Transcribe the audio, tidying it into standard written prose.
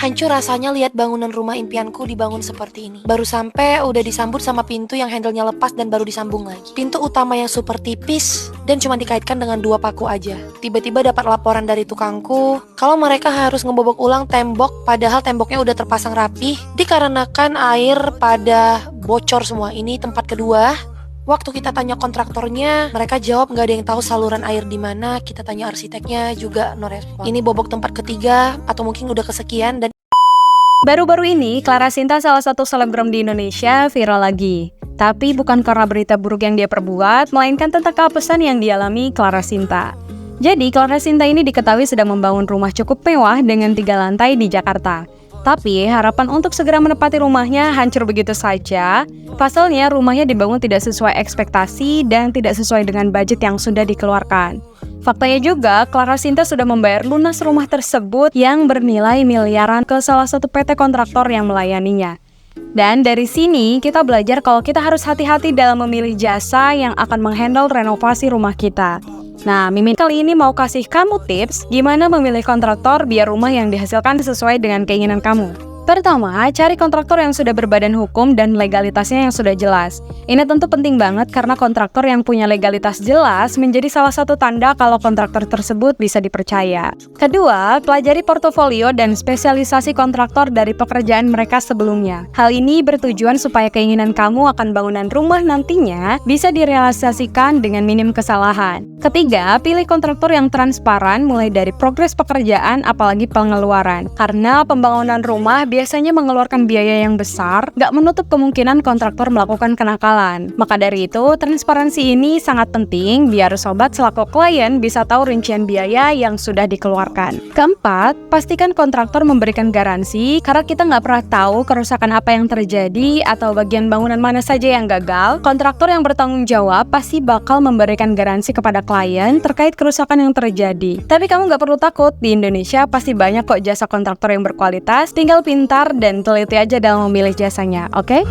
Hancur rasanya lihat bangunan rumah impianku dibangun seperti ini. Baru sampai udah disambut sama pintu yang handle-nya lepas dan baru disambung lagi. Pintu utama yang super tipis dan cuma dikaitkan dengan 2 paku aja. Tiba-tiba dapat laporan dari tukangku kalau mereka harus ngebobok ulang tembok padahal temboknya udah terpasang rapih dikarenakan air pada bocor semua. Ini tempat kedua. Waktu kita tanya kontraktornya, mereka jawab nggak ada yang tahu saluran air di mana. Kita tanya arsiteknya juga no respon. Ini bobok tempat ketiga atau mungkin udah kesekian dan Baru-baru ini, Clara Sinta, salah satu selebgram di Indonesia, viral lagi. Tapi bukan karena berita buruk yang dia perbuat, melainkan tentang keapesan yang dialami Clara Sinta. Jadi, Clara Sinta ini diketahui sedang membangun rumah cukup mewah dengan 3 lantai di Jakarta. Tapi, harapan untuk segera menepati rumahnya hancur begitu saja. Pasalnya, rumahnya dibangun tidak sesuai ekspektasi dan tidak sesuai dengan budget yang sudah dikeluarkan. Faktanya juga, Clara Sinta sudah membayar lunas rumah tersebut yang bernilai miliaran ke salah satu PT kontraktor yang melayaninya. Dan dari sini, kita belajar kalau kita harus hati-hati dalam memilih jasa yang akan menghandle renovasi rumah kita. Nah, Mimin kali ini mau kasih kamu tips gimana memilih kontraktor biar rumah yang dihasilkan sesuai dengan keinginan kamu. Pertama, cari kontraktor yang sudah berbadan hukum dan legalitasnya yang sudah jelas. Ini tentu penting banget karena kontraktor yang punya legalitas jelas menjadi salah satu tanda kalau kontraktor tersebut bisa dipercaya. Kedua, pelajari portofolio dan spesialisasi kontraktor dari pekerjaan mereka sebelumnya. Hal ini bertujuan supaya keinginan kamu akan bangunan rumah nantinya bisa direalisasikan dengan minim kesalahan. Ketiga, pilih kontraktor yang transparan mulai dari progres pekerjaan apalagi pengeluaran. Karena pembangunan rumah biasanya mengeluarkan biaya yang besar, gak menutup kemungkinan kontraktor melakukan kenakalan. Maka dari itu, transparansi ini sangat penting biar sobat selaku klien bisa tahu rincian biaya yang sudah dikeluarkan. Keempat, pastikan kontraktor memberikan garansi karena kita nggak pernah tahu kerusakan apa yang terjadi atau bagian bangunan mana saja yang gagal. Kontraktor yang bertanggung jawab pasti bakal memberikan garansi kepada klien terkait kerusakan yang terjadi. Tapi kamu nggak perlu takut, di Indonesia pasti banyak kok jasa kontraktor yang berkualitas, tinggal pintar dan teliti aja dalam memilih jasanya, oke?